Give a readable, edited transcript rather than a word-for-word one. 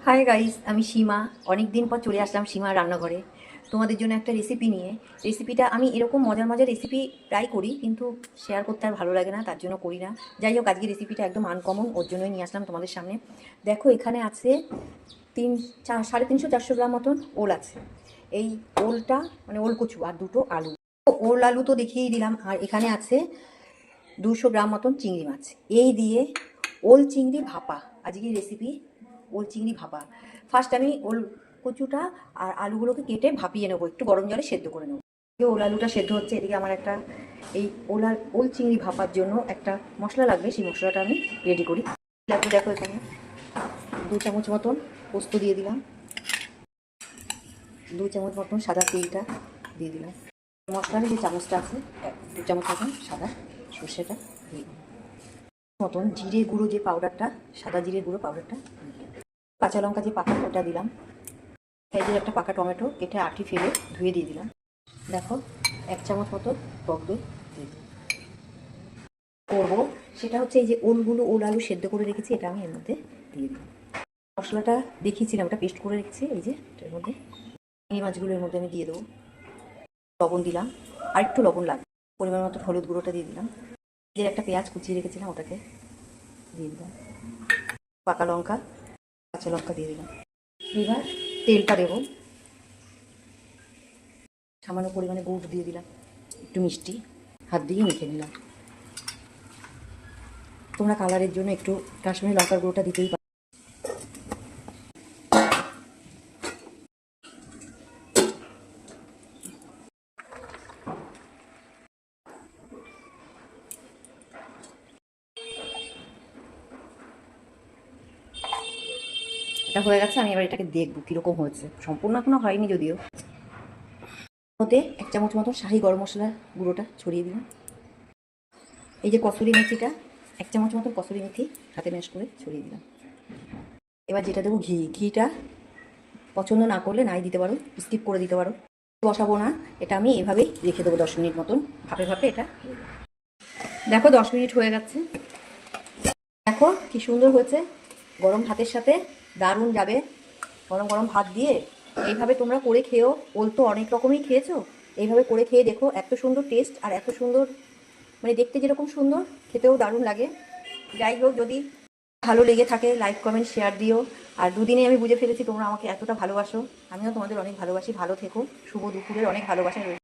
Hi guys, আমি সীমা। অনেক দিন পর চলে আসলাম সীমা রান্নাঘরে তোমাদের জন্য একটা রেসিপি নিয়ে। রেসিপিটা আমি এরকম মজার মজার রেসিপি ট্রাই করি, কিন্তু শেয়ার করতে আর ভালো লাগে না, তার জন্য করি না। যাই হোক, আজকে রেসিপিটা একদম আনকমন, ওর জন্যই নিয়ে আসলাম তোমাদের সামনে। দেখো, এখানে আছে 300-450 গ্রাম মতন ওল আছে। এই ওলটা মানে ওল কচু আর দুটো আলু। ওল আলু তো দেখিয়েই দিলাম। আর এখানে আছে 200 গ্রাম মতন চিংড়ি মাছ। এই দিয়ে ওল চিংড়ি ভাপা আজকের রেসিপি। ওল চিংড়ি ভাপা। ফার্স্ট আমি ওল কচুটা আর আলুগুলোকে কেটে ভাপিয়ে নেবো, একটু গরম জলে সেদ্ধ করে নেবো। ওল আলুটা সেদ্ধ হচ্ছে, এদিকে আমার একটা এই ওল চিংড়ি ভাপার জন্য একটা মশলা লাগবে, সেই মশলাটা আমি রেডি করি। লাগবে দেখো, এখানে 2 চামচ মতন পোস্ত দিয়ে দিলাম, 2 চামচ মতন সাদা তেলটা দিয়ে দিলাম। মশলার যে চামচটা আছে 2 চামচ মতন সাদা সর্ষেটা দিয়ে দিলাম। মতন জিরে গুঁড়ো যে পাউডারটা, সাদা জিরে গুঁড়ো পাউডারটা, কাঁচা লঙ্কা যে পাকা ওটা দিলাম। সাইজের একটা পাকা টমেটো কেটে আঁটি ফেলে ধুয়ে দিয়ে দিলাম। দেখো, 1 চামচ মতো টক দই দিয়ে দিলাম। করবো সেটা হচ্ছে এই যে ওল আলু সেদ্ধ করে রেখেছি, এটা আমি এর মধ্যে দিয়ে দিলাম। মশলাটা দেখিয়েছিলাম, ওটা পেস্ট করে রেখেছি, এই যে এর মধ্যে এই মাছগুলো এর মধ্যে আমি দিয়ে দেবো। লবণ দিলাম, আর একটু লবণ লাগবে, পরিমাণ মতো হলুদ গুঁড়োটা দিয়ে দিলাম। যে একটা পেঁয়াজ কুচিয়ে রেখেছিলাম ওটাকে দিয়ে দিলাম, পাকা লঙ্কা কাঁচা লঙ্কা দিয়ে দিলাম। এবার তেলটা দেবো, সামান্য পরিমাণে গুড় দিয়ে দিলাম, একটু মিষ্টি হাত দিয়ে মেখে নিলাম। তোমরা কালারের জন্য একটু কাশ্মীরি লঙ্কার গুঁড়োটা দিতেই পারো। এটা হয়ে গেছে, আমি এবার এটাকে দেখবো কীরকম হয়েছে। সম্পূর্ণ এখনো হয়নি যদিও। ওতে 1 চামচ মতো শাহি গরম মশলার গুঁড়োটা ছড়িয়ে দিলাম। এই যে কসুরি মেথিটা, 1 চামচ মতো কসুরি মেথি হাতে ম্যাশ করে ছড়িয়ে দিলাম। এবার যেটা দেবো ঘিটা পছন্দ না করলে নাই দিতে পারো, স্কিপ করে দিতে পারো। বসাবো না, এটা আমি এভাবেই রেখে দেবো 10 মিনিট মতন, ভাপে ভাপে এটা। দেখো 10 মিনিট হয়ে গেছে। দেখো কি সুন্দর হয়েছে, গরম ভাতের সাথে দারুণ যাবে। গরম গরম ভাত দিয়ে এইভাবে তোমরা করে খেয়েও। ওল তো অনেক রকমই খেয়েছো, এইভাবে করে খেয়ে দেখো, এত সুন্দর টেস্ট আর এত সুন্দর, মানে দেখতে যেরকম সুন্দর খেতেও দারুণ লাগে। যাই হোক, যদি ভালো লেগে থাকে লাইক কমেন্ট শেয়ার দিও। আর দুদিনে আমি বুঝে ফেলেছি তোমরা আমাকে এতটা ভালোবাসো, আমিও তোমাদের অনেক ভালোবাসি। ভালো থেকো, শুভ দুপুরের অনেক ভালোবাসা রয়েছে।